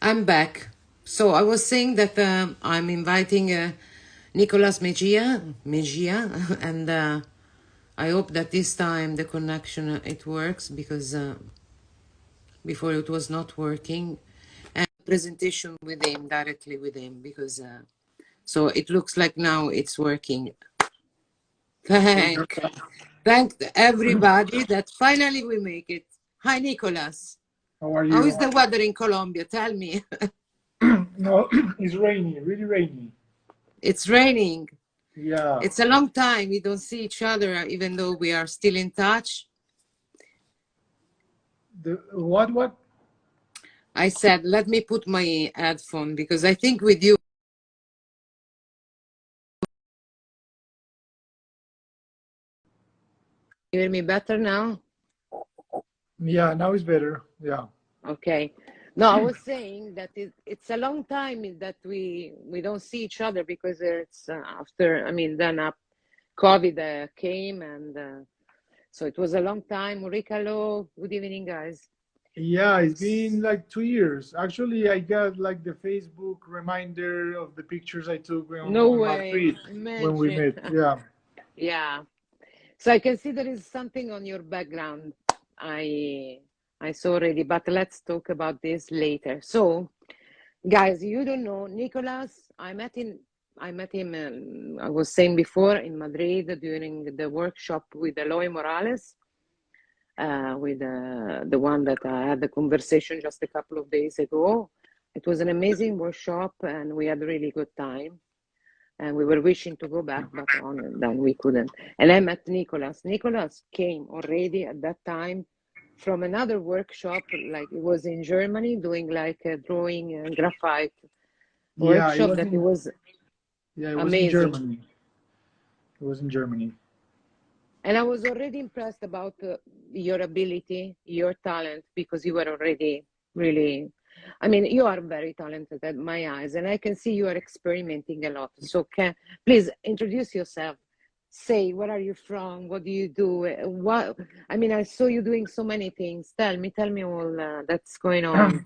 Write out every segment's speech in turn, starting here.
I'm back. So I was saying that I'm inviting Nicolas Mejia, and I hope that this time the connection it works because before it was not working. And presentation with him directly with him because so it looks like now it's working. Thank everybody that finally we make it. Hi Nicolas. How are How you? is the weather in Colombia? Tell me. No, it's rainy, really rainy. It's raining. Yeah. It's a long time we don't see each other, even though we are still in touch. What? I said, let me put my headphone because I think with you. You hear me better now? Yeah, now it's better. Yeah. Okay. No, I was saying that it's a long time that we don't see each other because it's after, I mean, then COVID came and so it was a long time. Ulrika, hello. Good evening, guys. Yeah, it's been like 2 years. Actually, I got like the Facebook reminder of the pictures I took No on way. Madrid when we Imagine. met. Yeah. Yeah. So I can see there is something on your background. I I saw already, but let's talk about this later. So, guys, you don't know Nicolas. I met him. I was saying before in Madrid during the workshop with Eloy Morales, with the one that I had the conversation just a couple of days ago. It was an amazing workshop, and we had a really good time. And we were wishing to go back, but then we couldn't. And I met Nicolas. Nicolas came already at that time from another workshop, like it was in Germany, doing like a drawing and graphite Yeah, it workshop was that it in was yeah, it was in amazing. Germany. It was in Germany. And I was already impressed about your ability, your talent, because you were already really, I mean, you are very talented at my eyes, and I can see you are experimenting a lot. So, please introduce yourself. Say, where are you from? What do you do? What, I mean, I saw you doing so many things. Tell me all that's going on.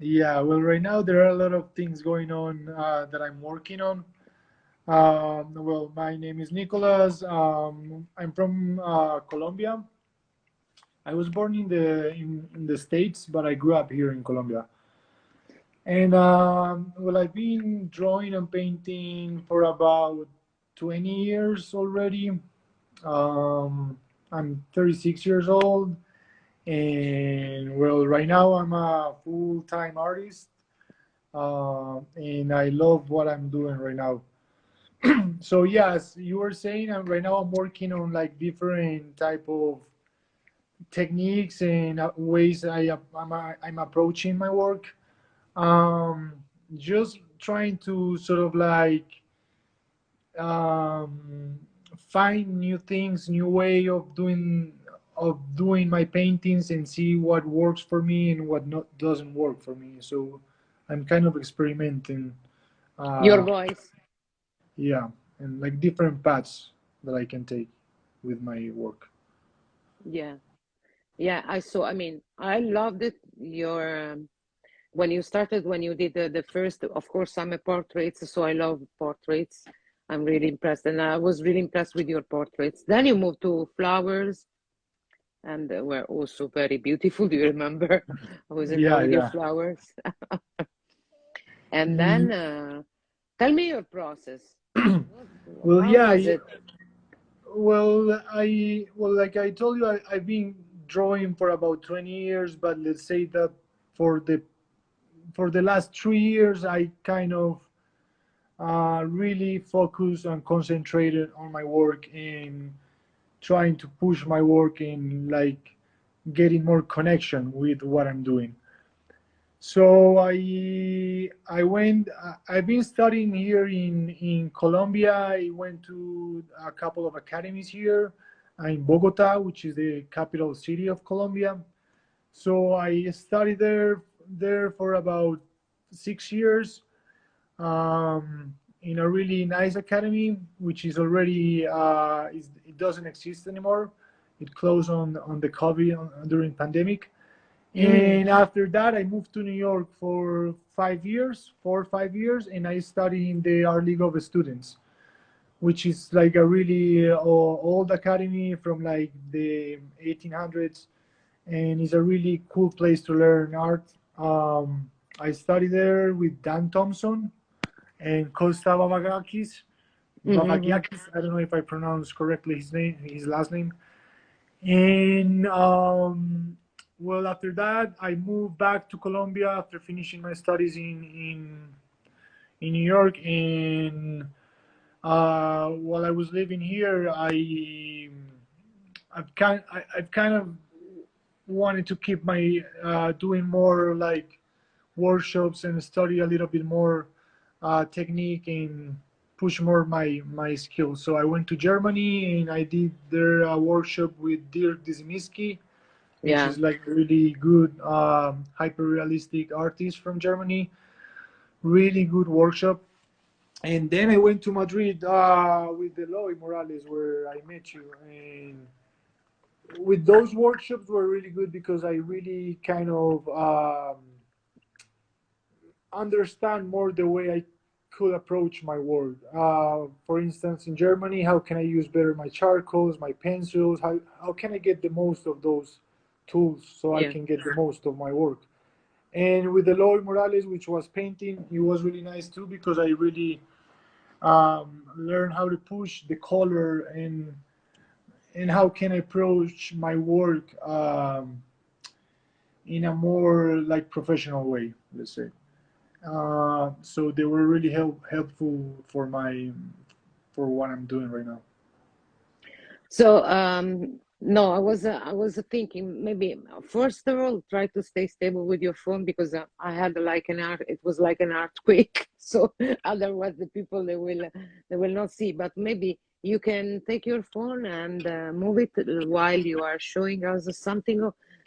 Yeah, well, right now there are a lot of things going on that I'm working on. Well, my name is Nicolas. I'm from Colombia. I was born in the States, but I grew up here in Colombia. And well, I've been drawing and painting for about 20 years already. I'm 36 years old, and well, right now I'm a full-time artist, and I love what I'm doing right now. So yes, you were saying, right now I'm working on like different type of techniques and ways I'm approaching my work. Um, just trying to sort of like um, find new things, new way of doing my paintings and see what works for me and what not doesn't work for me. So I'm kind of experimenting, Your uh, voice. yeah, and like different paths that I can take with my work. Yeah. Yeah, I saw. I mean, I loved it. Your when you started, when you did the first, of course, I'm a portraits, so I love portraits. I'm really impressed, and I was really impressed with your portraits. Then you moved to flowers, and they were also very beautiful. Do you remember? I was in love Yeah, with your yeah. flowers. And then Mm, tell me your process. well, How yeah. was it? Well, like I told you, I've been drawing for about 20 years, but let's say that for the last 3 years, I kind of really focused and concentrated on my work and trying to push my work in like getting more connection with what I'm doing. So I've been studying here in Colombia. I went to a couple of academies here in Bogota, which is the capital city of Colombia. So I studied there for about 6 years, in a really nice academy, which is already it doesn't exist anymore. It closed on the COVID during pandemic. Mm. And after that, I moved to New York for 5 years, 4 or 5 years, and I studied in the Art League of Students, which is like a really old academy from like the 1800s, and it's a really cool place to learn art. I studied there with Dan Thompson and Costa Babagakis. Mm-hmm. Babagiakis, I don't know if I pronounce correctly his name, his last name. And well, after that, I moved back to Colombia after finishing my studies in New York. And while I was living here, I've kind of wanted to keep my doing more like workshops and study a little bit more technique and push more my skills. So I went to Germany and I did their workshop with Dirk Dizimiski, which Yeah. is like a really good hyper realistic artist from Germany. Really good workshop. And then I went to Madrid with Eloy Morales, where I met you. And with those workshops were really good because I really kind of understand more the way I could approach my work. For instance, in Germany, how can I use better my charcoals, my pencils? How can I get the most of those tools so I Yeah. can get the most of my work? And with Eloy Morales, which was painting, it was really nice too because I really learned how to push the color and how can I approach my work in a more like professional way, let's say. So they were really helpful for what I'm doing right now. So, no, I was thinking maybe first of all, try to stay stable with your phone because I had like an art, it was like an earthquake. So otherwise, the people they will not see. But maybe you can take your phone and move it while you are showing us something.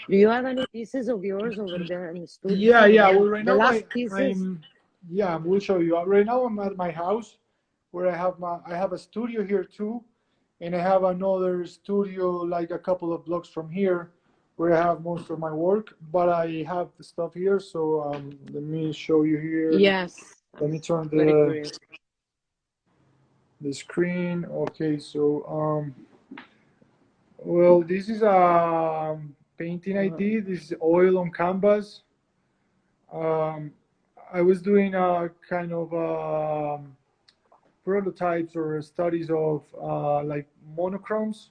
Do you have any pieces of yours over there in the Yeah, studio? yeah. Well, right The now last pieces? I'm yeah. We'll show you. Right now I'm at my house where I have a studio here too, and I have another studio like a couple of blocks from here where I have most of my work. But I have the stuff here, so let me show you here. Yes, Let I'm me turn very curious. the screen. Okay, so well, this is a painting I Uh, did. This is oil on canvas. Um, I was doing a kind of prototypes or studies of like monochromes.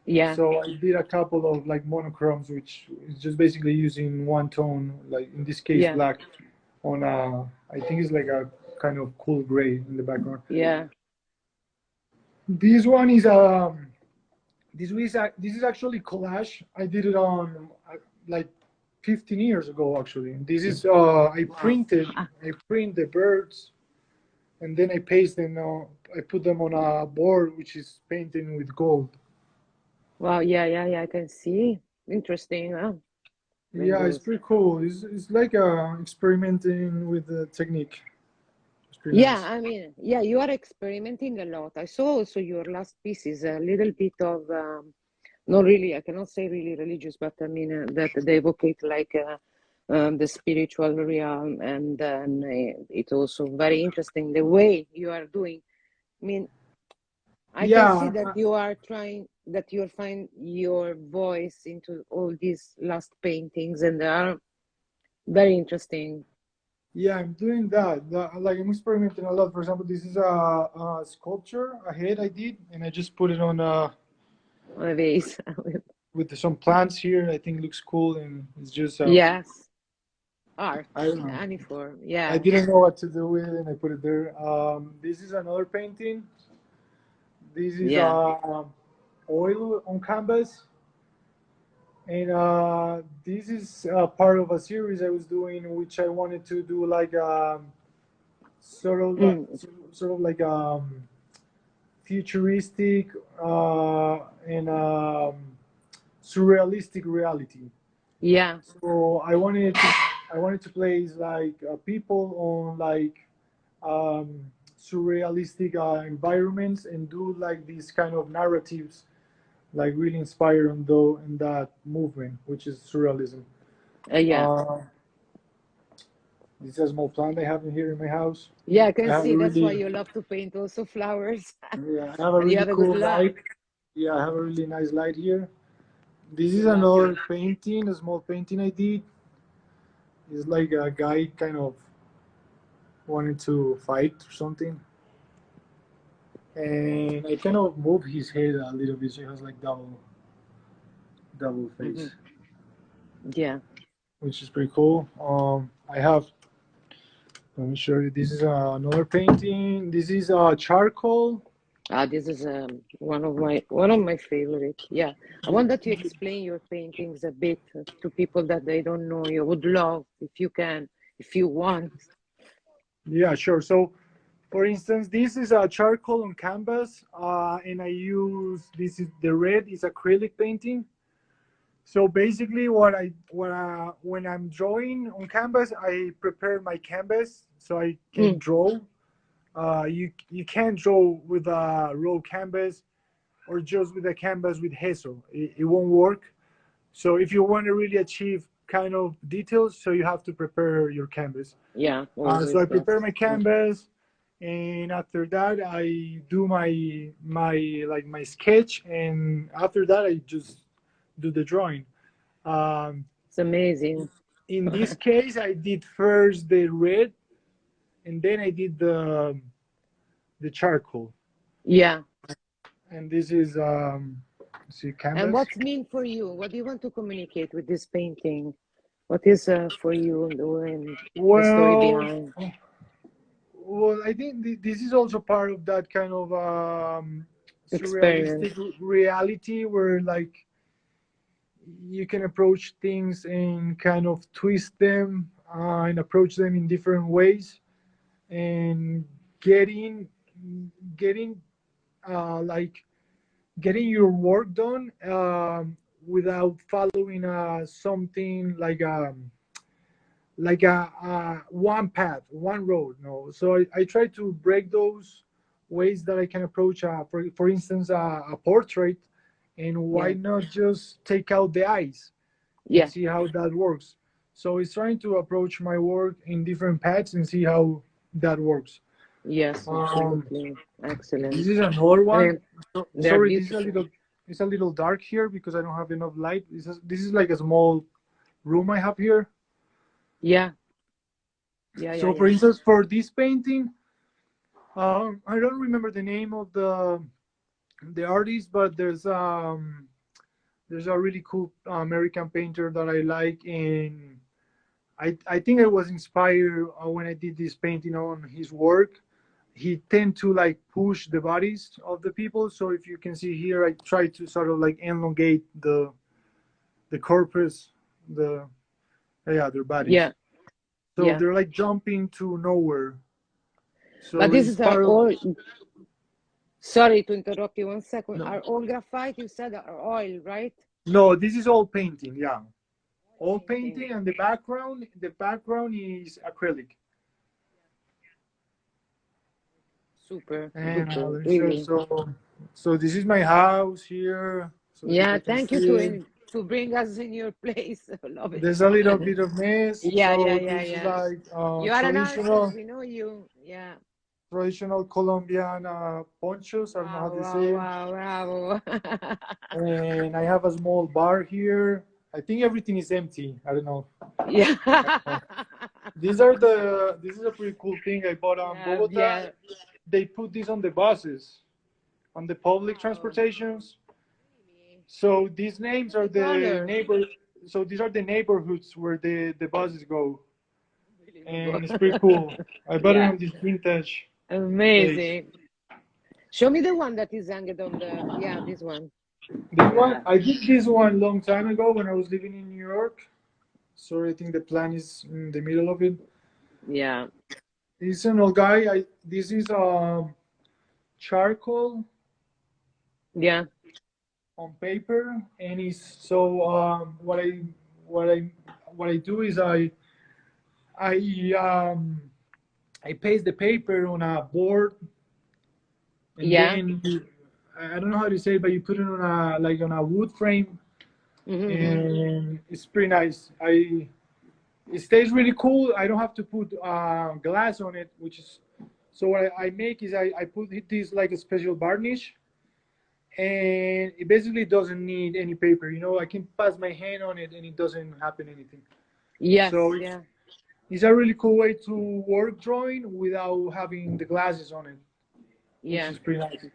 yeah, So I did a couple of like monochromes, which is just basically using one tone, like in this case yeah, black, on a I think it's like a kind of cool gray in the background. yeah. This one is this is actually collage. I did it on like 15 years ago actually. This is Wow. I print the birds and then I paste them. I put them on a board which is painted with gold. Wow, yeah, yeah, yeah, I can see. Interesting. Oh, very Yeah, it's good. pretty cool. It's like experimenting with the technique. It's pretty Yeah, nice. I mean, yeah, you are experimenting a lot. I saw also your last piece is a little bit of, not really, I cannot say really religious, but I mean, that they evocate like the spiritual realm, and then it's also very interesting the way you are doing. I mean, I can see Yeah, that you are trying, that you're find your voice into all these last paintings, and they are very interesting. yeah, I'm doing that. Like I'm experimenting a lot. For example, this is a sculpture, a head I did, and I just put it on Ways. with some plants here. I think it looks cool, and it's just Yes, art, I don't know. any form. I Yeah, didn't know what to do with it, and I put it there. This is another painting. This is yeah, oil on canvas, and this is part of a series I was doing, which I wanted to do like sort of mm, sort of like futuristic and surrealistic reality. yeah, So I wanted to place like people on like um, surrealistic environments and do like these kind of narratives, like really inspired on though in that movement, which is surrealism. Yeah. Uh, this is a small plant I have in here in my house. Yeah, I I can have a see that's why really, you love to paint also flowers. yeah, I have a And you really have a good cool luck. light. Yeah, I have a really nice light here. This You're is another lucky. painting, a small painting I did. It's like a guy kind of wanted to fight or something. And I kind of move his head a little bit so he has like double Hmm. face, Yeah. which is pretty cool. I have, let me show you. This is another painting. This is charcoal. This is one of my favorite. Yeah, I want that you explain your paintings a bit to people that they don't know. You would love if you can, if you want. Yeah, sure. So, for instance, this is a charcoal on canvas, and I use this is the red is acrylic painting. So basically, when I'm drawing on canvas, I prepare my canvas so I can Mm, draw. You can't draw with a raw canvas or just with a canvas with hazel. It won't work. So if you want to really achieve kind of details, so you have to prepare your canvas. yeah, So always. I Yes. prepare my Mm, canvas, and after that I do my sketch, and after that I just do the drawing. Um, it's amazing. in this case, I did first the red, and then I did the charcoal. Yeah. And this is see And canvas. what's mean for you? What do you want to communicate with this painting? What is for you the story Well, behind well, I think this is also part of that kind of experience? surrealistic reality where like you can approach things and kind of twist them and approach them in different ways and getting getting like getting your work done without following something like a one path, one road. No, so I try to break those ways that I can approach. For instance, a portrait, and why Yeah. not just take out the eyes and Yeah. see how that works. So it's trying to approach my work in different paths and see how that works. Yes, Um, absolutely. this Excellent. is another I one. mean, they're Sorry, this is a beautiful. little it's a little dark here because I don't have enough light. This is like a small room I have here. Yeah. Yeah, yeah, So for yeah. instance, for this painting, I don't remember the name of the artist, but there's a really cool American painter that I like, and I think I was inspired when I did this painting on his work. He tend to like push the bodies of the people. So if you can see here, I try to sort of like elongate the corpus, the yeah, their bodies. Yeah, So yeah. they're like jumping to nowhere. But So this it's is our part of all, sorry to interrupt you 1 second. no, Are all graphite, you said, are oil, right? no. This is all painting. Yeah, Oil all painting. painting, and the background is acrylic. Super, And super, let me show. really. So this is my house here, so the Yeah, people can thank you see it. to bring us in your place. I love it. There's a little bit of mess. Yeah, yeah, So yeah, this is yeah. like You are an artist. We know you. Yeah. traditional Colombian ponchos. I don't know how Wow, to wow, say it. wow, wow. And I have a small bar here. I think everything is empty. I don't know. Yeah. This is a pretty cool thing I bought on Yeah, Bogota. yeah. They put this on the buses, on the public Wow. transportations. Really? So these names Look are at the the color. neighbor. So these are the neighborhoods where the buses go, Unbelievable. and it's pretty cool. I bought it Yeah. on this vintage place. Amazing. Show me the one that is hanged on the, yeah, this one. This one Yeah. I did this one long time ago when I was living in New York. Sorry, I think the plan is in the middle of it. Yeah. This is an old guy. This is charcoal Yeah. on paper, and it's so what I what I do is I I paste the paper on a board, and Yeah. then I don't know how to say it, but you put it on a wood frame, Mm-hmm. and it's pretty nice. it stays really cool. I don't have to put glass on it, which is so what I make is I put this like a special varnish, and it basically doesn't need any paper. You know, I can pass my hand on it and it doesn't happen anything. So Yes, yeah, it's a really cool way to work drawing without having the glasses on it, which yeah. is pretty nice.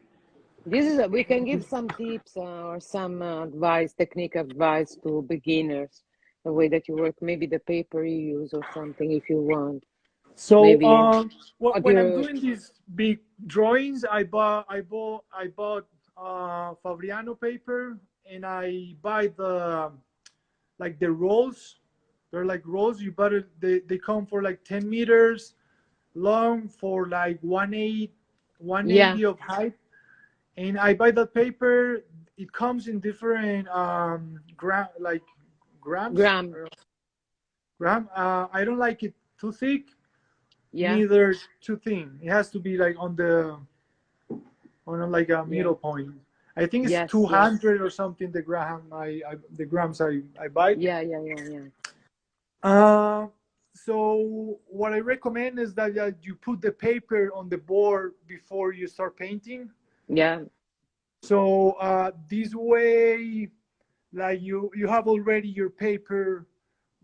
This is we can give some tips or some advice, technique advice to beginners, the way that you work, maybe the paper you use or something if you want. So Maybe what when I'm you doing these big drawings, I bought Fabriano paper, and I buy the like the rolls. They're like rolls. You buy it. They come for like 10 meters long, for like 180 yeah, of height. And I buy that paper. It comes in different grams. gram, I don't like it too thick, yeah, neither too thin. It has to be like like a yeah, middle point. I think it's yes, yes, 200 or something the grams I buy. yeah, yeah, yeah, yeah, Uh, so what I recommend is that you put the paper on the board before you start painting. yeah, So this way, like you have already your paper.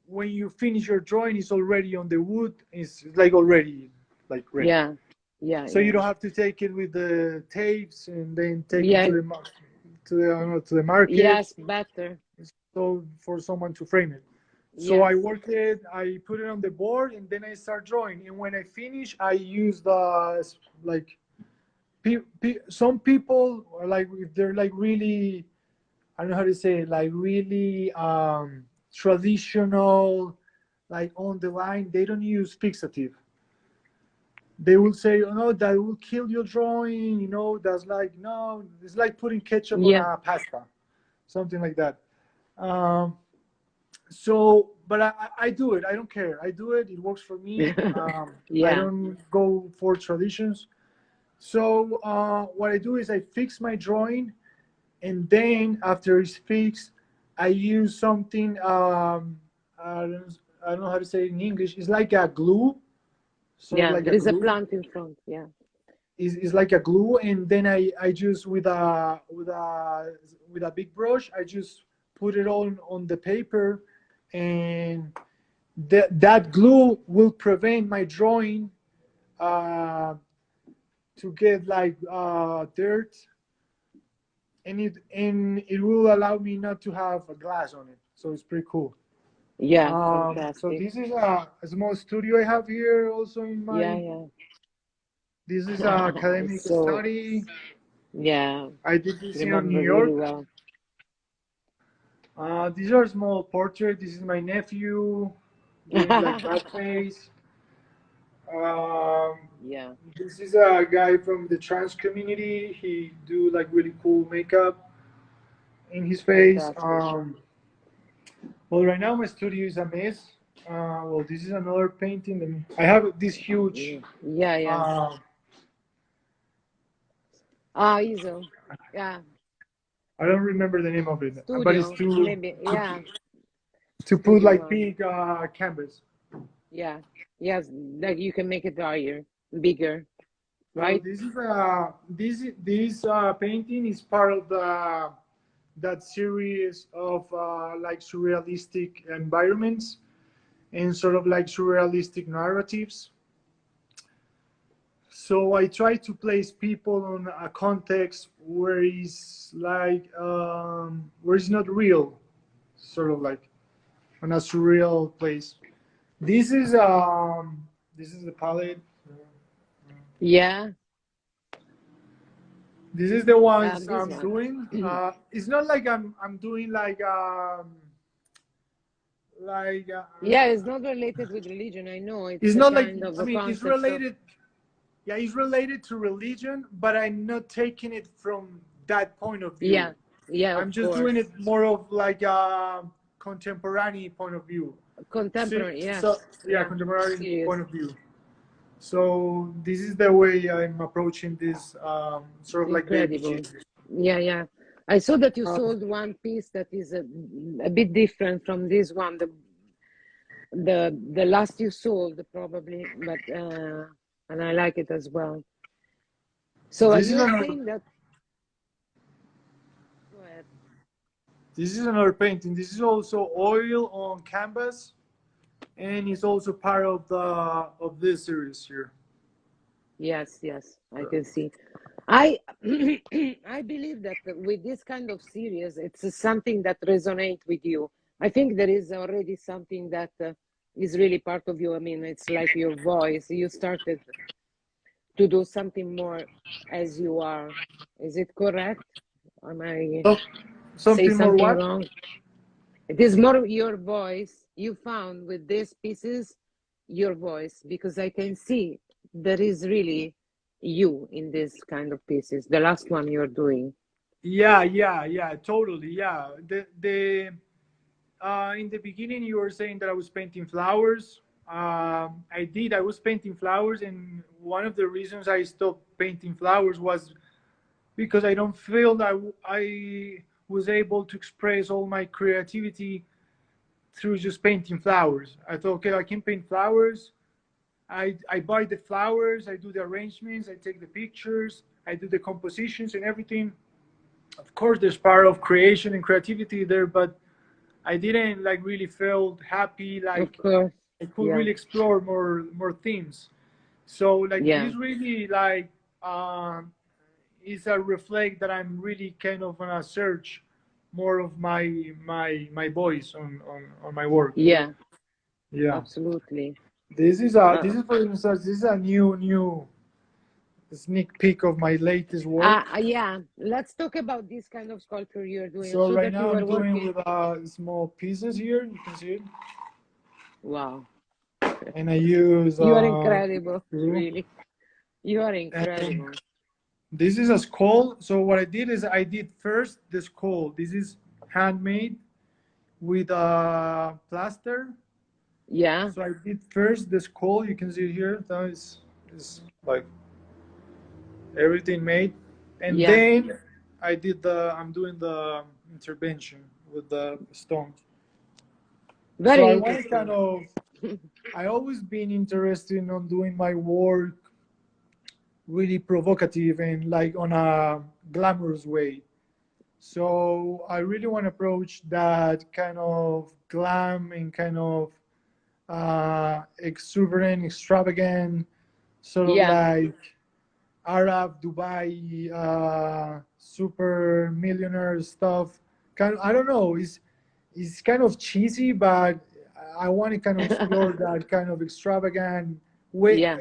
When you finish your drawing, it's already on the wood. It's like already like ready. yeah, yeah, So you yeah, don't have to take it with the tapes and then take it yeah, to the market, yes, better, so for someone to frame it. So I yes, work it, I put it on the board, and then I start drawing. And when I finish, I use the like some people are like, if they're like really, I don't know how to say it, like really traditional, like on the line, they don't use fixative. They will say, oh no, that will kill your drawing. You know, that's like, no, it's like putting ketchup on yeah, a pasta, something like that. Um, so, but I do it. I don't care. I do it. It works for me. I yeah, don't go for traditions. So what I do is I fix my drawing, and then after it's fixed, I use something. I don't know how to say it in English. It's like a glue, sort of yeah. like There a is a glue. plant in front, yeah, Is like a glue, and then I just with a big brush, I just put it on the paper, and that glue will prevent my drawing uh, to get like dirt, and it will allow me not to have a glass on it, so it's pretty cool. yeah, So fantastic, this is a small studio I have here also in yeah, my. yeah. This is a academic So, study. yeah, I did this here in New remember really York. well. These are small portraits. This is my nephew doing like blackface. Um, Yeah, this is a guy from the trans community. He do like really cool makeup in his face. fantastic. Well, right now my studio is a mess. Well, this is another painting. I have this huge. Yeah, yeah, yeah. Uh, Ah, ISO. Yeah, I don't remember the name of it, but it's studio, maybe. Yeah, to put studio like one. big canvas. Yeah, yes, like you can make it higher, bigger, So right? this painting is part of the that series of like surrealistic environments and sort of like surrealistic narratives. So I try to place people on a context where it's like where it's not real, sort of like on a surreal place. This is this is the palette. Yeah, This is the ones this I'm one. doing. It's not like I'm doing like Yeah, it's not related with religion. I know it's it's a not like, kind of I a mean, it's concept of, related. Yeah, it's related to religion, but I'm not taking it from that point of view. yeah, yeah, I'm of just doing course. it more of like a contemporary point of view. See, Contemporary, so yes. yeah, Yeah, contemporary serious. point of view. So this is the way I'm approaching this sort It's of like baby incredible. Jesus. Yeah, yeah. I saw that you Uh, sold one piece that is a bit different from this one. the last you sold probably, but and I like it as well. So This is you're another. saying that. Go ahead. This is another painting. This is also oil on canvas, and it's also part of the of this series here. Yes, yes, I can see. I I believe that with this kind of series, it's something that resonates with you. I think there is already something that is really part of you. I mean, it's like your voice. You started to do something more as you are. Is it correct? Am I So, say something more something what? wrong? It is more your voice you found with these pieces, your voice, because I can see there is really you in this kind of pieces. The last one you're doing. Yeah, totally. Yeah. The in the beginning you were saying that I was painting flowers. I did. I was painting flowers, and one of the reasons I stopped painting flowers was because I don't feel that I was able to express all my creativity through just painting flowers. I thought, okay, I can paint flowers. I buy the flowers, I do the arrangements, I take the pictures, I do the compositions and everything. Of course, there's part of creation and creativity there, but I didn't like really feel happy. Of Like course. I could Yeah. really explore more themes. So like Yeah. this really like is a reflect that I'm really kind of on a search more of my voice on my work. Yeah. Yeah. Absolutely. This Uh, is for instance this is a new sneak peek of my latest work. yeah. Let's talk about this kind of sculpture you're doing. I So saw right that you now I'm were doing working. with small pieces here. You can see it, Wow. and I use You are incredible. glue. Really. You are And incredible. this is a skull. So what I did is I did first the skull. This is handmade with plaster. Yeah. So I did first the skull. You can see it here. That is like everything made, and Yeah. then I did the. I'm doing the intervention with the stones. So Very I want to kind interesting. of. I always been interested on doing my work really provocative and like on a glamorous way. So I really want to approach that kind of glam and kind of exuberant, extravagant, sort of Yeah. like Arab Dubai super millionaire stuff. Kind of, I don't know. It's kind of cheesy, but I want to kind of explore that kind of extravagant way. Yeah.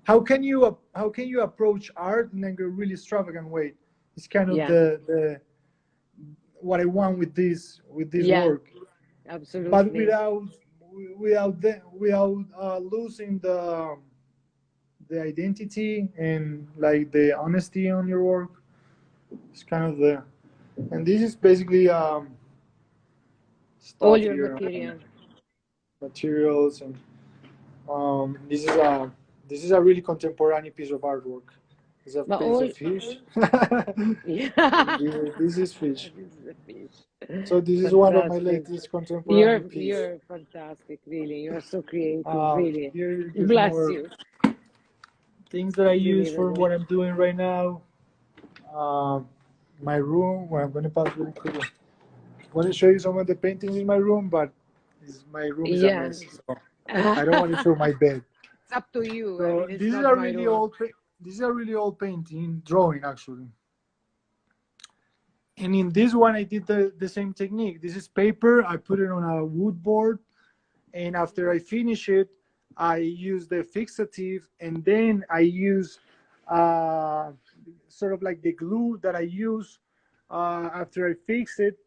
How can you approach art in like a really extravagant way? It's kind of Yeah. the what I want with this Yeah. work, but Absolutely. without losing the identity and like the honesty on your work. It's kind of the and this is basically All stuff your here, material. materials, and this is a really contemporary piece of artwork. But It's a all fish. yeah. This is fish. That is the fish. So this is one of my Fantastic. latest contemporary piece. You're fantastic, really. You're so creative, really. Here is Bless more you. things that I use for Unbelievable. what I'm doing right now. Um, my room. Well, I'm gonna pass really quickly. I want to show you some of the paintings in my room, but my room is a Yeah. mess, so I don't want to show my bed. It's up to you. I So mean, it's not my role. this is a really old painting drawing actually. And in this one, I did the same technique. This is paper. I put it on a wood board, and after I finish it, I use the fixative, and then I use uh, sort of like the glue that I use after I fix it.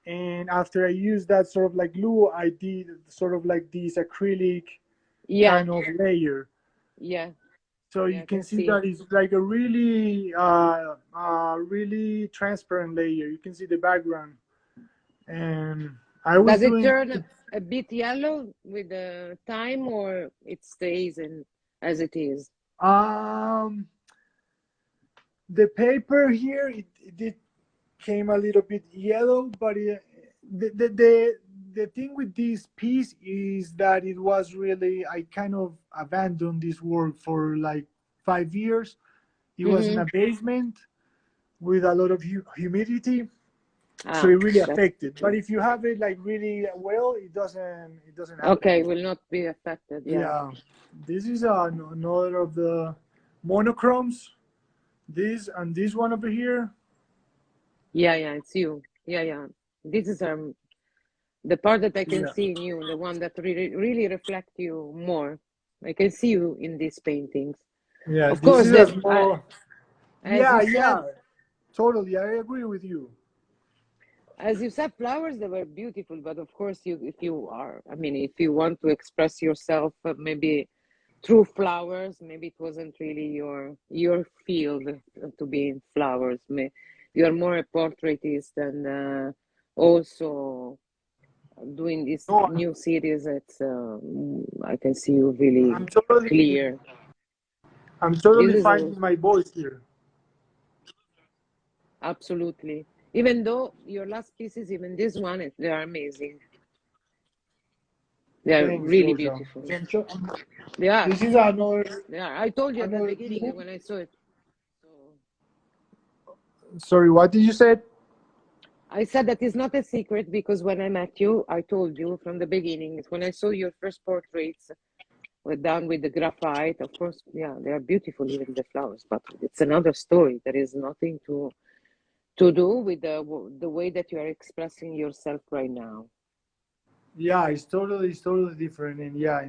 And after I use that sort of like glue, I did sort of like this acrylic Yeah. kind of layer. Yeah. So Yeah, you I can can see see. that it's like a really transparent layer. You can see the background, and I was Does it doing turn a bit yellow with the time or it stays in as it is? um the paper here. It did came a little bit yellow, but the thing with this piece is that it was really, I kind of abandoned this work for like 5 years. It was in Mm-hmm. a basement with a lot of humidity, so Ah, it really that's affected. But true. if you have it like really well, it doesn't happen. Okay, will not be affected. Yeah. Yeah, this is another of the monochromes. This and this one over here. Yeah, yeah, it's you. Yeah, yeah. This is the part that I can Yeah, see in you, the one that really reflect you more. I can see you in these paintings. yeah. Of This course, is a small. as Yeah, you yeah. said, Totally, I agree with you. flowers they were beautiful. But of course, if you are, I mean, if you want to express yourself, maybe through flowers, maybe it wasn't really your field to be in flowers. You're more a portraitist and also doing this No, new series. It's I can see you really I'm totally, clear. I'm This totally is finding my voice here. absolutely. Even though your last pieces, even this one, they are amazing. They are Thanks, really Georgia. beautiful. So They are. this is another They are. I told you at the another beginning tool. when I saw it. So Sorry, what did you say? I said that is not a secret because when I met you, I told you from the beginning. When I saw your first portraits were done with the graphite, of course, yeah, they are beautiful, even the flowers. But it's another story. There is nothing to do with the way that you are expressing yourself right now. Yeah, it's totally different, and yeah,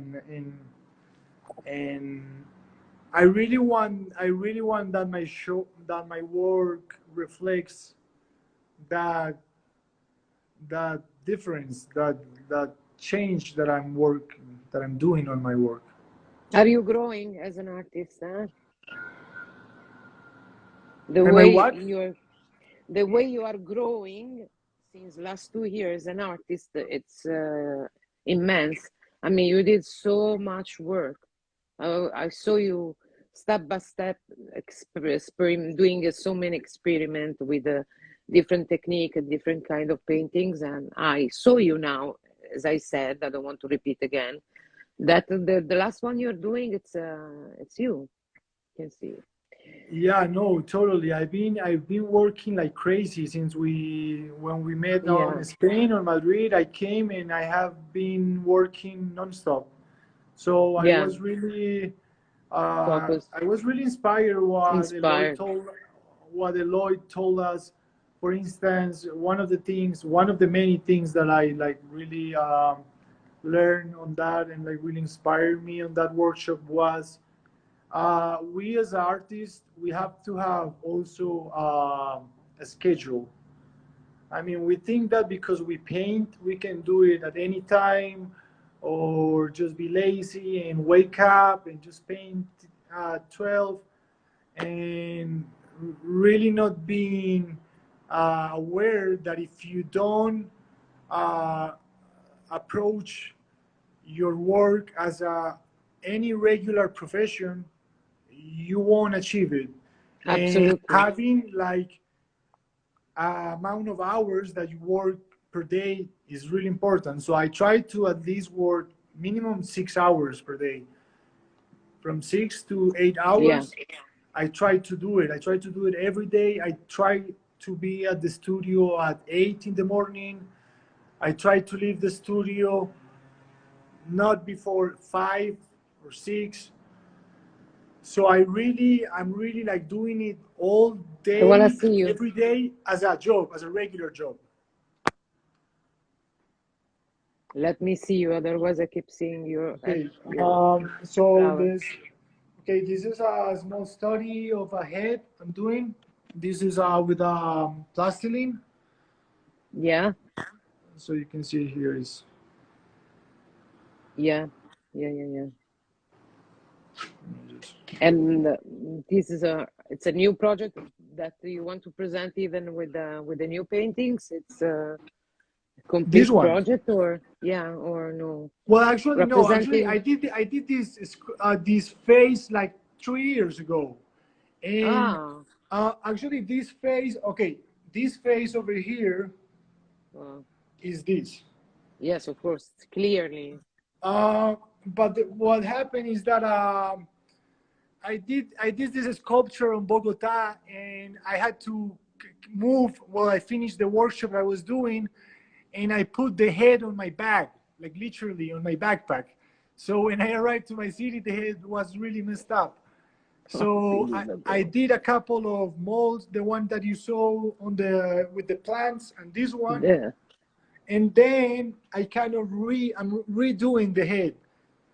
and I really want that that my work reflects that that difference, that change that I'm doing on my work. Are you growing as an artist? Huh? The Am I way what? you are growing since last 2 years an artist, it's immense. I mean, you did so much work. I saw you step by step doing so many experiments with a different technique and different kind of paintings, and I saw you now, as I said, I don't want to repeat again, that the last one you're doing, it's you can see. Yeah, no, totally. I've been working like crazy since we when we met on Yeah, Spain or Madrid. I came and I have been working nonstop. So yeah, focus, I was really inspired inspired. what Eloy told us. For instance, one of the many things that I like really learned on that and like really inspired me on that workshop was we as artists we have to have also a schedule. I mean, we think that because we paint, we can do it at any time, or just be lazy and wake up and just paint at 12, and really not being aware that if you don't uh, approach your work as any regular profession, you won't achieve it. And Absolutely. having like amount of hours that you work per day is really important. So I try to at least work minimum 6 hours per day, from 6 to 8 Yeah. hours. I try to do it. I try to do it every day. I try to be at the studio at 8 in the morning. I try to leave the studio not before 5 or 6. So I'm really like doing it all I want to day, see you. every day as a job, as a regular job. Let me see you. Otherwise, I keep seeing Okay. your So flower. this is a small study of a head I'm doing. This is with plastiline. Yeah. So you can see here is Yeah. Yeah. Yeah. Yeah. just, And this is it's a new project that you want to present even with the new paintings. It's a this complete one. project, or yeah, or no, Well, actually, no. Actually, representing. I did this phase like 3 years ago, and Ah, actually this phase. Okay, this phase over here well, is this. Yes, of course, clearly. But what happened is that I did this sculpture in Bogota, and I had to move while I finished the workshop I was doing, and I put the head on my bag, like literally on my backpack. So when I arrived to my city, the head was really messed up. So I Unbelievable. did a couple of molds, the one that you saw on the with the plants, and this one, Yeah. and then I kind of I'm redoing the head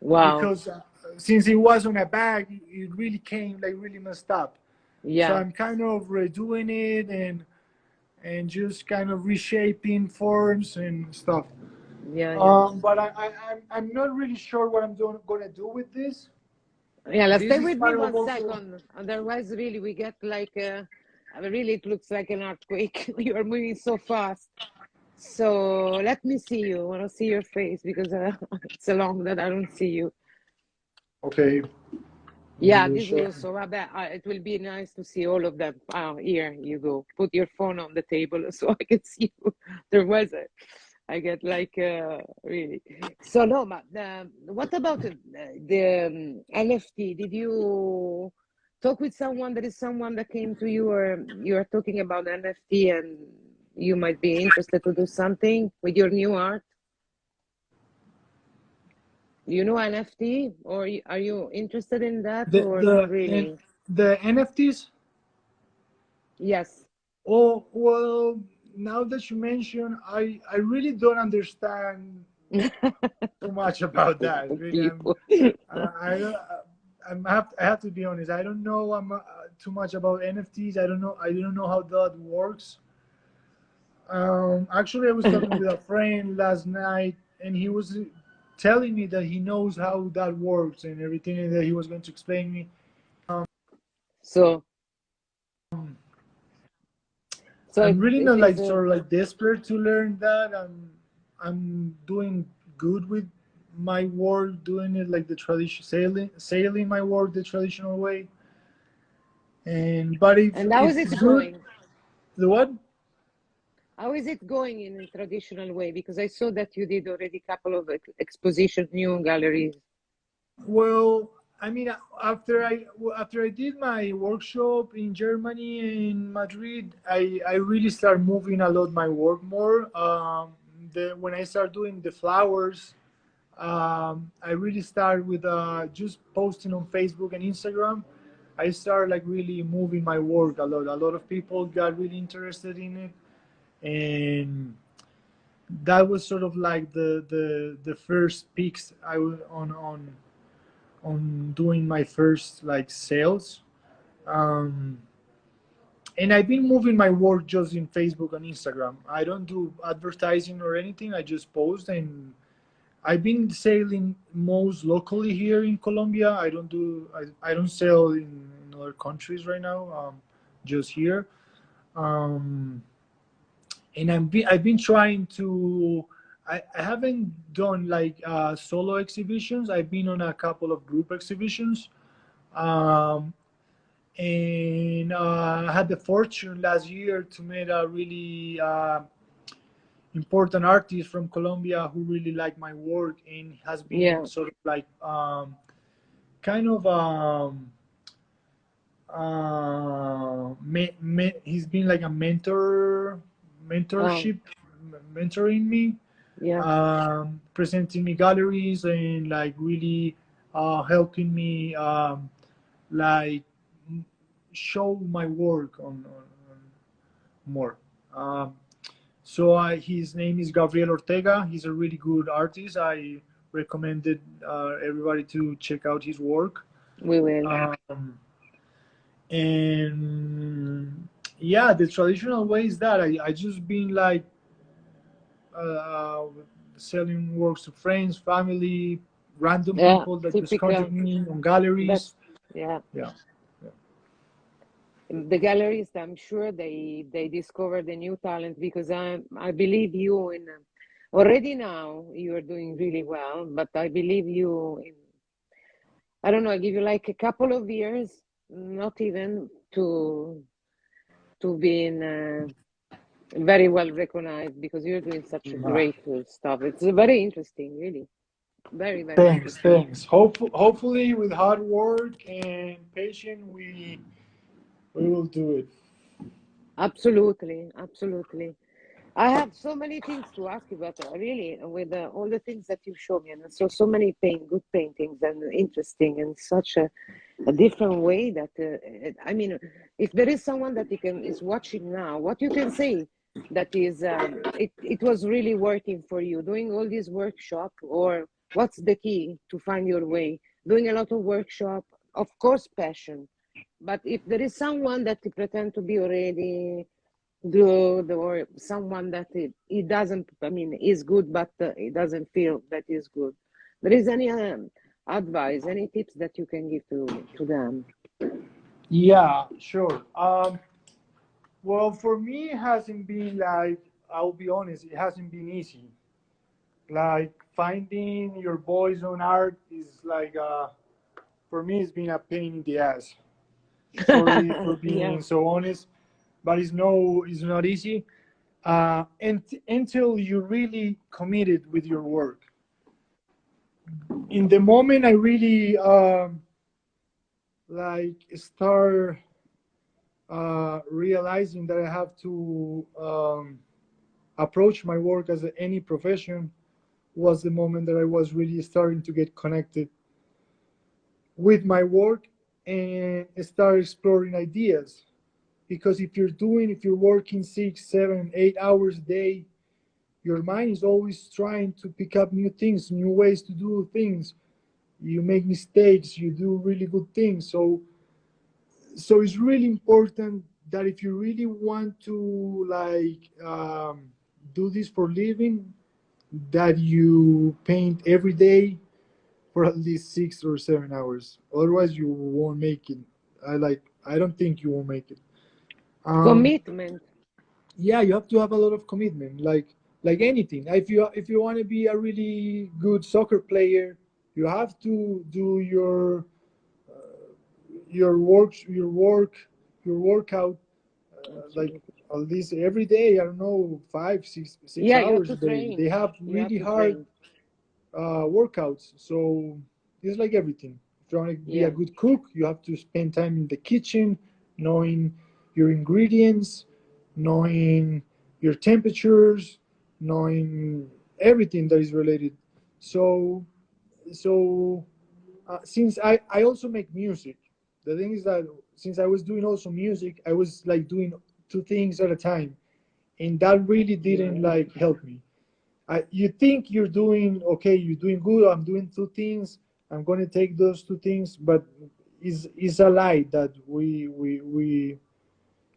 Wow. because since it was on a bag, it really came like really messed up. So Yeah. I'm kind of redoing it and just kind of reshaping forms and stuff. Yeah. Yeah. But I'm not really sure what I'm gonna do with this. Yeah. Let's This stay is with me part of one also. second. Otherwise, really, we get like really, it looks like an earthquake. You are moving so fast. So let me see you. I want to see your face because it's so long that I don't see you. Okay, Yeah, you this show. also. I bet it will be nice to see all of them. Here you go. Put your phone on the table so I can see you. There was a, I get like really. So no, but what about the NFT? Did you talk with someone? There is someone that came to you, or you are talking about NFT, and you might be interested to do something with your new art? Do you know NFT, or are you interested in that, The or not the and really? the NFTs. Yes. Oh well, now that you mention, I really don't understand too much about that. Really, People. I don't. I have to be honest. I don't know too much about NFTs. I don't know. I don't know how that works. Actually, I was talking with a friend last night, and he was telling me that he knows how that works and everything, and that he was going to explain me. So, so I'm really it not is like sort of like desperate to learn that. I'm doing good with my work, doing it like the tradition, sailing my work the traditional way. And but and how if is it's it good, going? the what? How is it going in a traditional way? Because I saw that you did already a couple of expositions, new galleries. Well, I mean, after I did my workshop in Germany in Madrid, I really start moving a lot my work more. When I start doing the flowers, I really start with just posting on Facebook and Instagram. I start like really moving my work a lot. A lot of people got really interested in it, and that was sort of like the first peaks I was on doing my first like sales. Um, and I've been moving my work just in Facebook and Instagram. I don't do advertising or anything. I just post, and I've been selling most locally here in Colombia. I don't sell in other countries right now. Just here. Um, and I've been trying to. I haven't done like solo exhibitions. I've been on a couple of group exhibitions. Um, and I had the fortune last year to meet a really important artist from Colombia who really liked my work and has been Yeah. sort of like kind of he's been like a Oh, mentorship, mentoring me, yeah. presenting me galleries and like really helping me like show my work on more. Um, so his name is Gabriel Ortega. He's a really good artist. I recommended everybody to check out his work. We will. Um, and yeah, the traditional way is that I just been like uh, selling works to friends, family, random Yeah. people that just contact Typical. me on galleries. That's yeah. Yeah, yeah. The galleries, I'm sure they discover the new talent because I believe you in already now you are doing really well, but I believe you in, I don't know, I give you like a couple of years, not even to be in Very well recognized because you're doing such a Nah. great stuff. It's very interesting, really. Very, very Thanks, interesting. thanks. Hopefully, with hard work and patience, we will do it. Absolutely, absolutely. I have so many things to ask you about, really, with all the things that you show me, and so many good paintings, and interesting, and such a different way that I mean, if there is someone that you can is watching now, what you can say that is it was really working for you doing all these workshop, or what's the key to find your way doing a lot of workshop, of course, passion, but if there is someone that you pretend to be already good, or someone that it doesn't, I mean, is good, but it doesn't feel that is good, there is any advice, any tips that you can give to them? Yeah, sure. Well, for me, it hasn't been like, I'll be honest, it hasn't been easy. Like finding your voice on art is like, for me, it's been a pain in the ass. Sorry for Yeah. being so honest, but it's not easy. And until you really committed with your work. In the moment, I really like start realizing that I have to approach my work as any profession was the moment that I was really starting to get connected with my work and start exploring ideas. Because if you're working 6, 7, 8 hours a day, your mind is always trying to pick up new things, new ways to do things. You make mistakes, you do really good things. So it's really important that if you really want to like do this for living, that you paint every day for at least 6 or 7 hours. Otherwise, you won't make it. I don't think you will make it. Um, Commitment. yeah, you have to have a lot of commitment, like anything. If you want to be a really good soccer player, you have to do your workout like Absolutely. at least every day. I don't know, 5 6 6 Yeah, you have hours to a day. They train. have You have really to hard train. workouts. So it's like everything. If you want to be a Yeah. good cook, you have to spend time in the kitchen, knowing your ingredients, knowing your temperatures, knowing everything that is related. So, since I also make music, the thing is that since I was doing also music, I was like doing two things at a time, and that really didn't Yeah. like help me. You think you're doing okay, you're doing good. I'm doing two things. I'm going to take those two things, but is a lie that we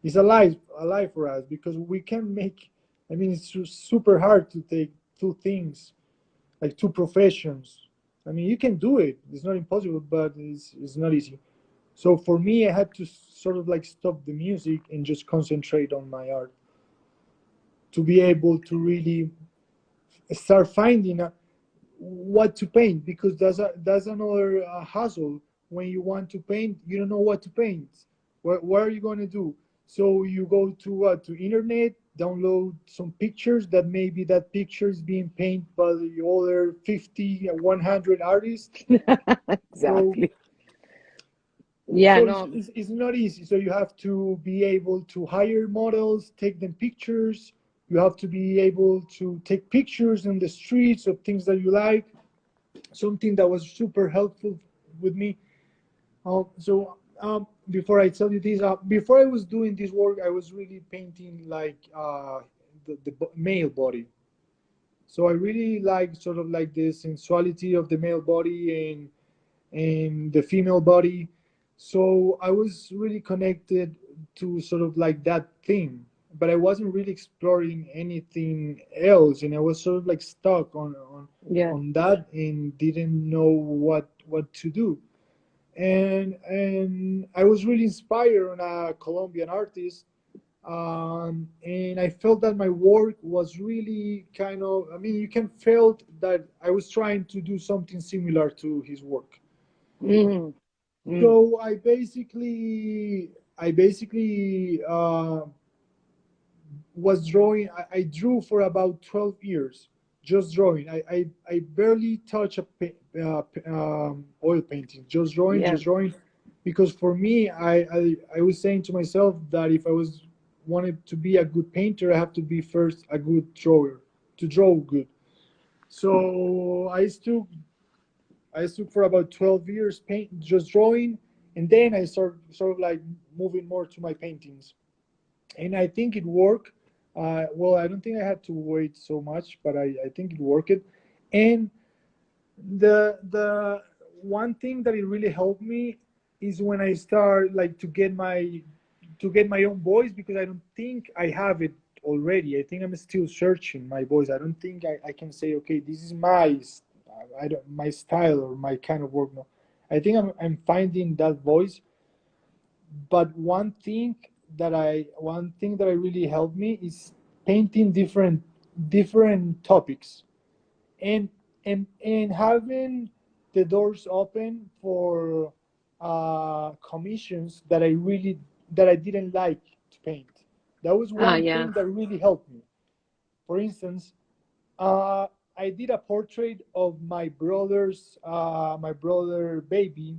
it's a lie for us because we can make. I mean, it's super hard to take two things like two professions. I mean, you can do it. It's not impossible, but it's not easy. So for me, I had to sort of like stop the music and just concentrate on my art to be able to really start finding what to paint because that's another hassle. When you want to paint, you don't know what to paint. What are you going to do? So you go to internet, download some pictures that maybe that picture is being painted by the other 50 100 artists. So Exactly. Yeah, so no. it's not easy. So you have to be able to hire models, take them pictures. You have to be able to take pictures in the streets of things that you like. Something that was super helpful with me. Before I tell you this, before I was doing this work, I was really painting like the male body. So I really like sort of like the sensuality of the male body and the female body. So I was really connected to sort of like that thing, but I wasn't really exploring anything else, and I was sort of like stuck Yeah. on that and didn't know what to do. And I was really inspired on a Colombian artist, and I felt that my work was really kind of. I mean, you can felt that I was trying to do something similar to his work. Mm. Mm. So I basically was drawing. I drew for about 12 years, just drawing. I barely touch a oil painting, Yeah. just drawing, because for me, I was saying to myself that if I was wanted to be a good painter, I have to be first a good drawer to draw good. So I stood for about 12 years paint just drawing, and then I sort of like moving more to my paintings, and I think it worked. Well, I don't think I had to wait so much, but I think it worked. And the one thing that it really helped me is when I start like to get my own voice, because I don't think I have it already. I think I'm still searching my voice. I don't think I can say, okay, this is I don't my style or my kind of work. No, I think I'm finding that voice. But one thing that I really helped me is painting different topics, and and having the doors open for commissions that I didn't like to paint. That was Ah, one yeah. thing that really helped me. For instance, uh, I did a portrait of my brother baby,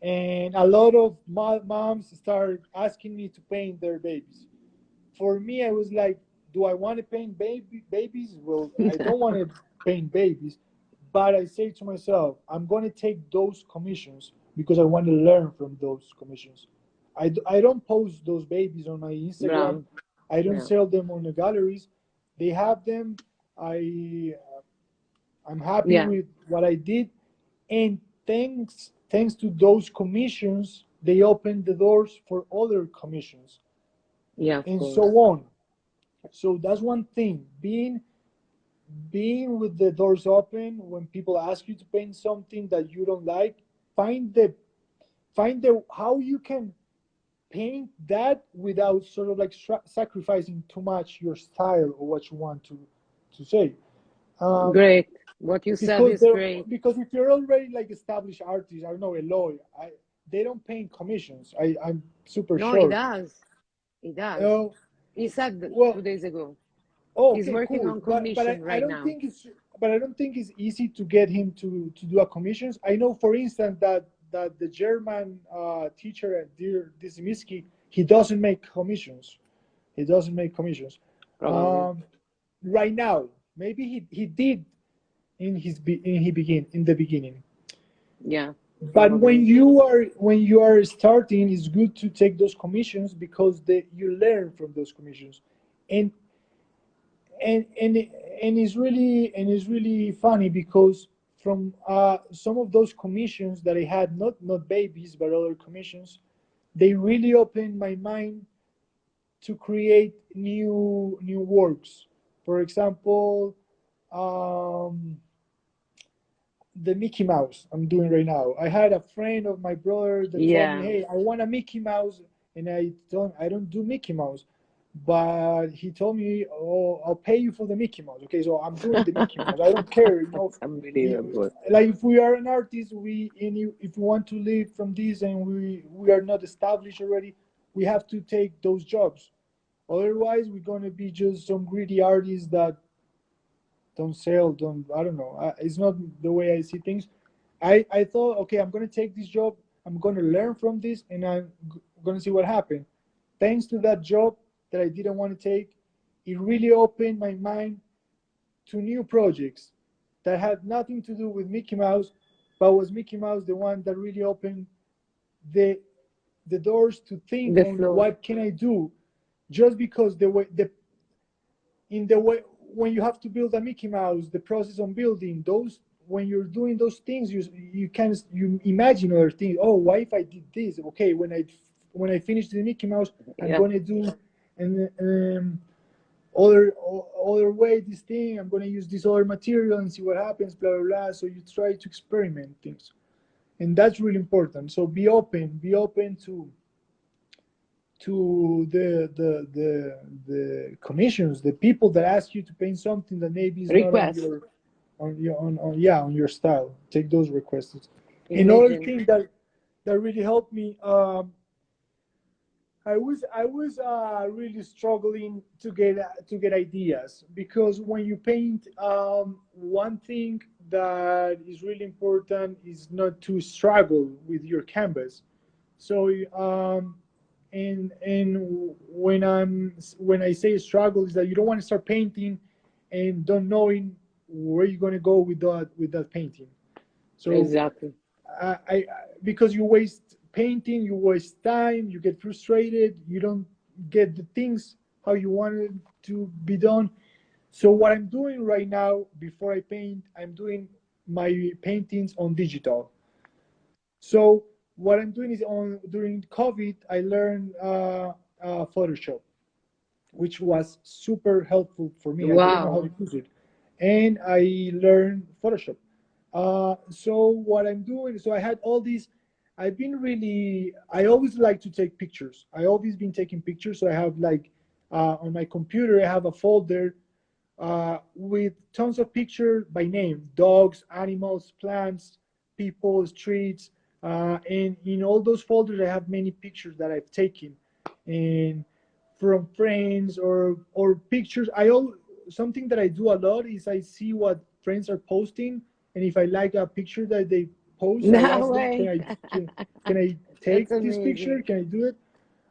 and a lot of moms started asking me to paint their babies. For me, I was like, do I want to paint babies? Well, I don't want to paint babies, but I say to myself, I'm going to take those commissions because I want to learn from those commissions. I don't post those babies on my Instagram. Bravo. I don't Yeah. sell them on the galleries. They have them. I'm happy Yeah. with what I did, and thanks to those commissions, they opened the doors for other commissions Yeah, of and so course. on. So that's one thing, being with the doors open when people ask you to paint something that you don't like. Find the how you can paint that without sort of like sacrificing too much your style or what you want to say. um, Great. What you said because is great. if you're already like established artists, I don't know, Eloy, they don't paint commissions. I'm super No, he sure. does. He does. uh, He said well, 2 days ago. oh, He's okay, working cool. on But commission I right don't now. think it's easy to get him to do a commissions. I know, for instance, that the German teacher at Dear Dismiski, he doesn't make commissions. He doesn't make commissions. Probably. Um, right now, maybe he did in the beginning. Yeah, But probably. when you are starting, it's good to take those commissions because you learn from those commissions, and and and it's really funny because from some of those commissions that I had, not babies but other commissions, they really opened my mind to create new works. For example, um, the Mickey Mouse I'm doing right now. I had a friend of my brother that told me, Yeah. "Hey, I want a Mickey Mouse," and I don't do Mickey Mouse, but he told me, "Oh, I'll pay you for the Mickey Mouse." Okay, so I'm doing the Mickey Mouse. I don't care, That's unbelievable. like if we are an artist, if we want to live from this and we are not established already, we have to take those jobs. Otherwise, we're gonna be just some greedy artists that don't sell, don't, I don't know. It's not the way I see things. I thought, okay, I'm gonna take this job, I'm gonna learn from this, and I'm gonna see what happens. Thanks to that job that I didn't want to take, it really opened my mind to new projects that had nothing to do with Mickey Mouse, but was Mickey Mouse the one that really opened the the doors to think The on floor. what can I do, just because the way the in the way when you have to build a Mickey Mouse, the process on building those, when you're doing those things, you imagine other things. Oh, what if I did this? Okay, when I finish the Mickey Mouse, I'm Yeah. gonna do an other way this thing. I'm gonna use this other material and see what happens. Blah blah blah. So you try to experiment things, and that's really important. So be open to the commissions, the people that ask you to paint something that maybe is not Request. on your style. Take those requests. Another Imagine. thing that really helped me, I was really struggling to get ideas, because when you paint, one thing that is really important is not to struggle with your canvas. So, and when I say struggle, is that you don't want to start painting and don't knowing where you're going to go with that painting. So Exactly. I because you waste painting, you waste time, you get frustrated, you don't get the things how you want it to be done. So what I'm doing right now, before I paint, I'm doing my paintings on digital. So what I'm doing is, on during COVID, I learned Photoshop, which was super helpful for me. I didn't know how to Wow. use it, and I learned Photoshop. So what I'm doing, so I had all these. I've been really. I always like to take pictures. I always been taking pictures. So I have like, on my computer, I have a folder with tons of pictures by name: dogs, animals, plants, people, streets. And in all those folders, I have many pictures that I've taken, and from friends, or pictures. Something that I do a lot is I see what friends are posting, and if I like a picture that they post, I No ask them, way. can I That's take this picture? amazing. Can I do it?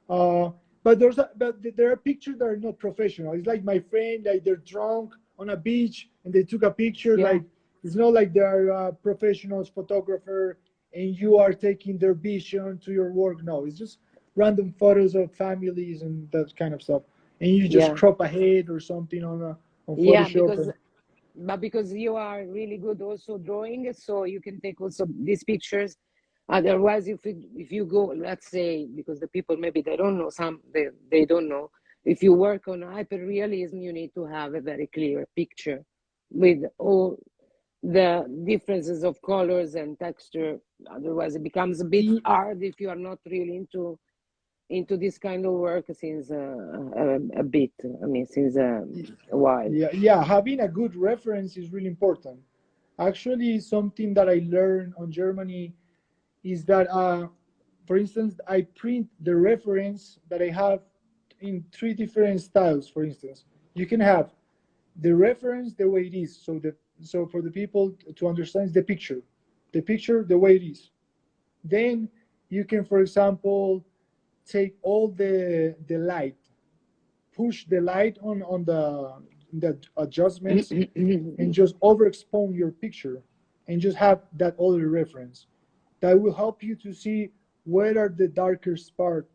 Uh, but there are pictures that are not professional. It's like my friend, like they're drunk on a beach and they took a picture. Yeah. Like, it's not like they're professionals photographer and you are taking their vision to your work. No, it's just random photos of families and that kind of stuff. And you just Yeah. crop a head or something on Yeah, Photoshop. because but because you are really good also drawing, so you can take also these pictures. Otherwise, if you go, let's say, because the people maybe they don't know, they don't know. If you work on hyperrealism, you need to have a very clear picture with all the differences of colors and texture. Otherwise, it becomes a bit And hard if you are not really into this kind of work since a bit. I mean, since a while. yeah, yeah, having a good reference is really important. Actually, something that I learned on Germany is that, for instance, I print the reference that I have in three different styles. For instance, you can have the reference the way it is. So for the people to understand, the picture the way it is. Then you can, for example, take all the light, push the light on the adjustments, and just overexpose your picture, and just have that other reference that will help you to see where are the darkest part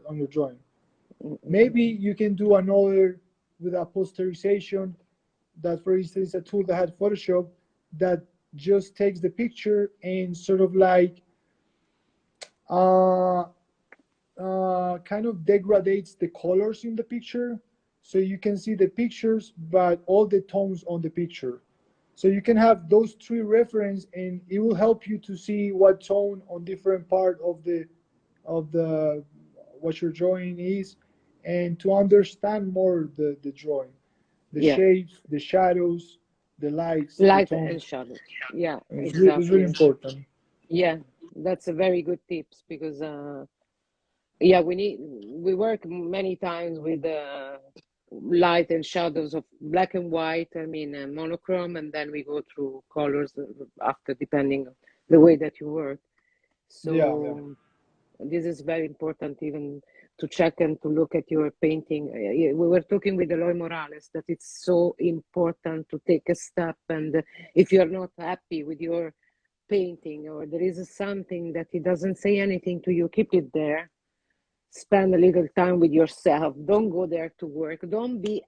on your drawing. Maybe you can do another with a posterization, that for instance a tool that had Photoshop, that just takes the picture and sort of like, uh, kind of degrades the colors in the picture, so you can see the pictures but all the tones on the picture. So you can have those three reference, and it will help you to see what tone on different part of the what your drawing is, and to understand more the drawing, the Yeah, shapes, the shadows, the lights, the light and tones. shadows. Yeah, It's really exactly. important. Yeah, that's a very good tips because yeah, we work many times with light and shadows of black and white. I mean, monochrome, and then we go through colors after, depending on the way that you work. Yeah, yeah. So this is very important, even to check and to look at your painting. We were talking with Eloy Morales that it's so important to take a step, and if you're not happy with your painting, or there is something that it doesn't say anything to you, keep it there. Spend a little time with yourself. Don't go there to work. Don't be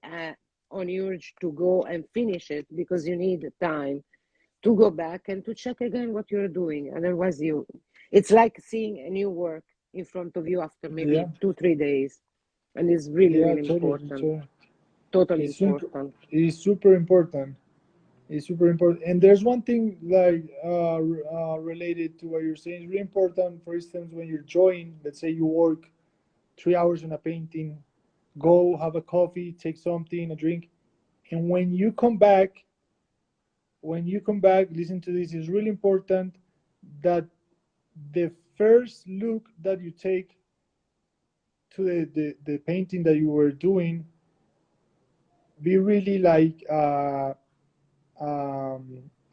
on urge to go and finish it, because you need time to go back and to check again what you're doing. Otherwise, it's like seeing a new work in front of you after Yeah, maybe 2 3 days, and it's really yeah, really totally, important, totally. totally It's super, important. it's super important. It's super important. And there's one thing like, related to what you're saying. It's really important. For instance, when you're drawing, let's say you work 3 hours on a painting, go have a coffee, take something, a drink, and when you come back, listen to this. It's really important that the first look that you take to the painting that you were doing, be really like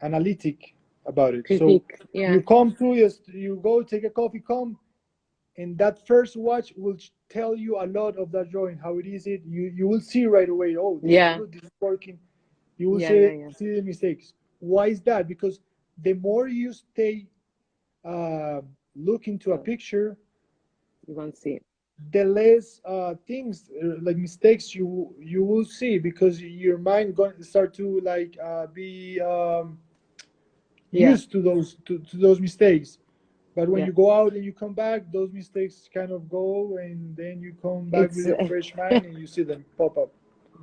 analytic about it. So Critique. Yeah. you come to, you go take a coffee, come, and that first watch will tell you a lot of that drawing, how it is. You will see right away. Oh, this is Yeah. good. This is working. You will Yeah. Yeah. Yeah. see the mistakes. Why is that? Because the more you stay look into a So picture, you won't see. the less things like mistakes you will see, because your mind going to start to like be Yeah. used to those mistakes. But when Yeah. you go out and you come back, those mistakes kind of go, and then you come back It's with a fresh mind and you see them pop up.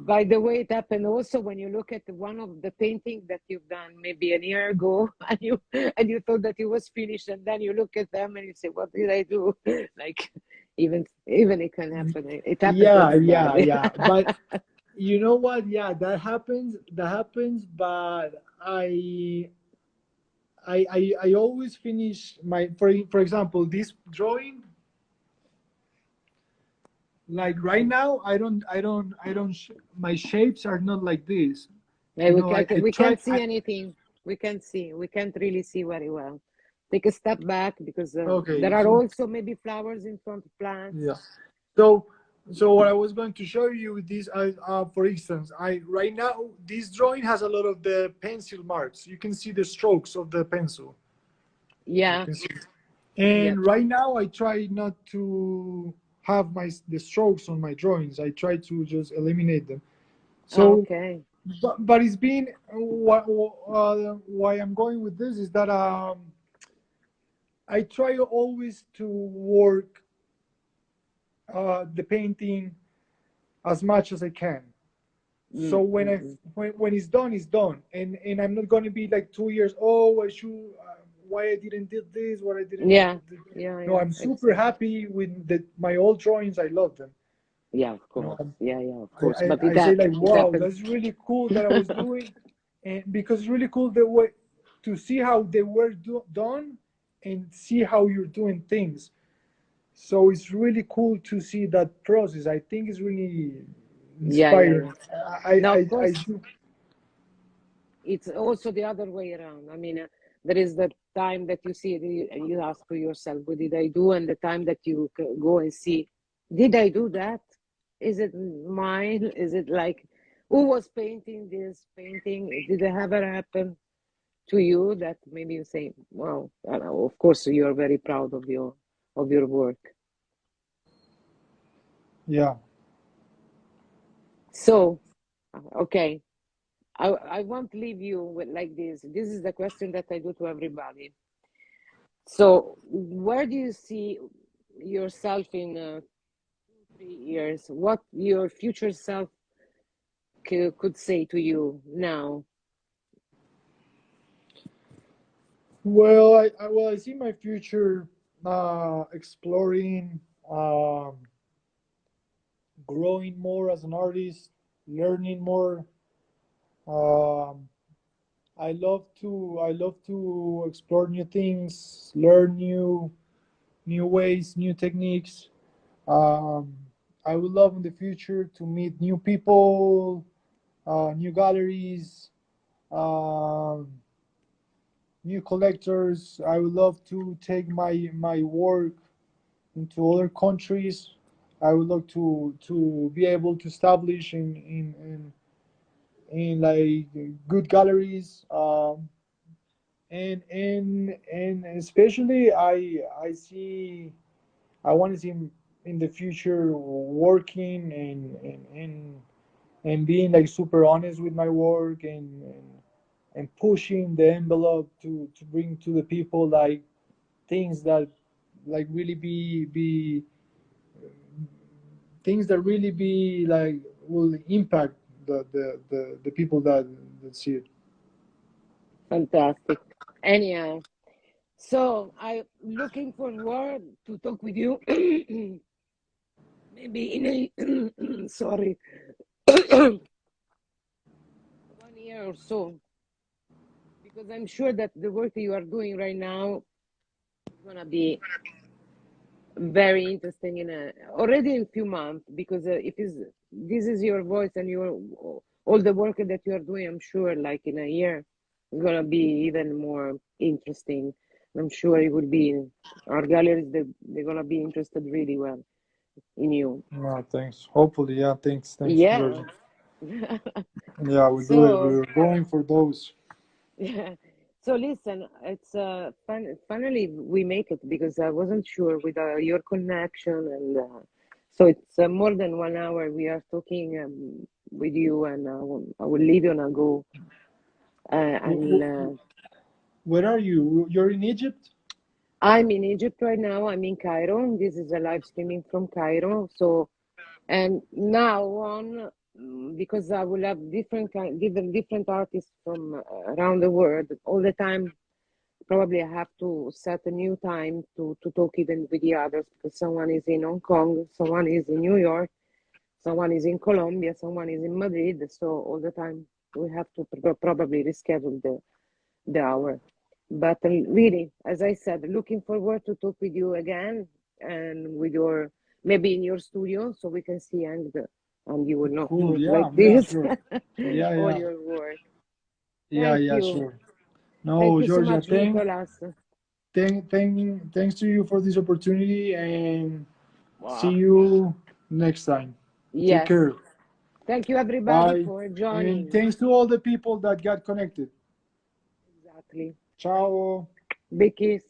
by the way, it happened also when you look at one of the painting that you've done maybe a year ago, and you thought that it was finished, and then you look at them and you say, "What did I do?" Like, even it can happen. It happened to Yeah, yeah, everybody. yeah. But you know what? Yeah, that happens. That happens. But I always finish my for example, this drawing. Like right now, my shapes are not like this. Yeah, I we try. can't see anything. We can't really see very well. Take a step back because Okay, there are so also maybe flowers in front of plants. yeah. So, so what I was going to show you with this, for instance, I right now this drawing has a lot of the pencil marks. You can see the strokes of the pencil. You Yeah, can see, yeah. and right now I try not to have the strokes on my drawings. I try to just eliminate them. So, Okay. but it's been why I'm going with this is that I try always to work the painting as much as I can. So Mm, mm, mm. when it's done, it's done, and I'm not going to be like 2 years. Oh, I should. Why I didn't did this? What I didn't. Yeah, yeah, No, yeah. I'm super Exactly. happy with my old drawings. I love them. Yeah, of You know, course. Yeah, yeah, of course. But I say like, it wow, happens. that's really cool that I was doing, and because it's really cool the way to see how they were done and see how you're doing things. So it's really cool to see that process. I think it's really Yeah, yeah, inspiring. yeah. Now, of I course, do. it's also the other way around. I mean, there is the time that you see it and you ask to yourself, what did I do? And the time that you go and see, did I do that? Is it mine? Is it like, who was painting this painting? Did it ever happen to you that maybe you say, well, I don't know, of course you're very proud of your work. Yeah. So, okay, I won't leave you with like this. This is the question that I do to everybody. So, where do you see yourself in 3 years? What your future self could say to you now? Well, I see my future exploring, um, growing more as an artist, learning more. Um, I love to explore new things, learn new ways, new techniques. Um, I would love in the future to meet new people, new galleries, um, new collectors. I would love to take my work into other countries. I would love to be able to establish in like good galleries. And especially I see I want to see him in the future working and being like super honest with my work and pushing the envelope to bring to the people like things that like really be things that really be like will impact the people that see it. Fantastic. Anyhow, so I'm looking forward to talk with you. Maybe in a sorry, 1 year or so, because I'm sure that the work you are doing right now is gonna be Very interesting in a already in few months because if is this is your voice and your all the work that you are doing, I'm sure like in a year it's gonna be even more interesting. I'm sure it will be our galleries they're gonna be interested really well in you. No, thanks. Hopefully, yeah. Thanks, Yeah. Georgia. Yeah, we do it. So We're going for those. yeah. So listen, it's finally we make it because I wasn't sure with your connection and so it's more than 1 hour we are talking with you and I will leave you and I'll go Wh- and wh- Where are you? You're in Egypt? I'm in Egypt right now. I'm in Cairo. This is a live streaming from Cairo. So and now on because I will have different artists from around the world all the time. Probably I have to set a new time to talk even with the others because someone is in Hong Kong, someone is in New York, someone is in Colombia, someone is in Madrid. So all the time we have to probably reschedule the hour. But really, as I said, looking forward to talk with you again and with your maybe in your studio so we can see and you will not Cool. talk like Yeah. Yeah. this Sure. Yeah. all Yeah. your work. Yeah. Thank Yeah. you. Sure. No, Thank you so Georgia. much, Nicolas. Thanks to you for this opportunity, and see Wow. you next time. Take Yes. care. Thank you, everybody, Bye. for And joining. thanks to all the people that got connected. Exactly. Ciao. Big kiss.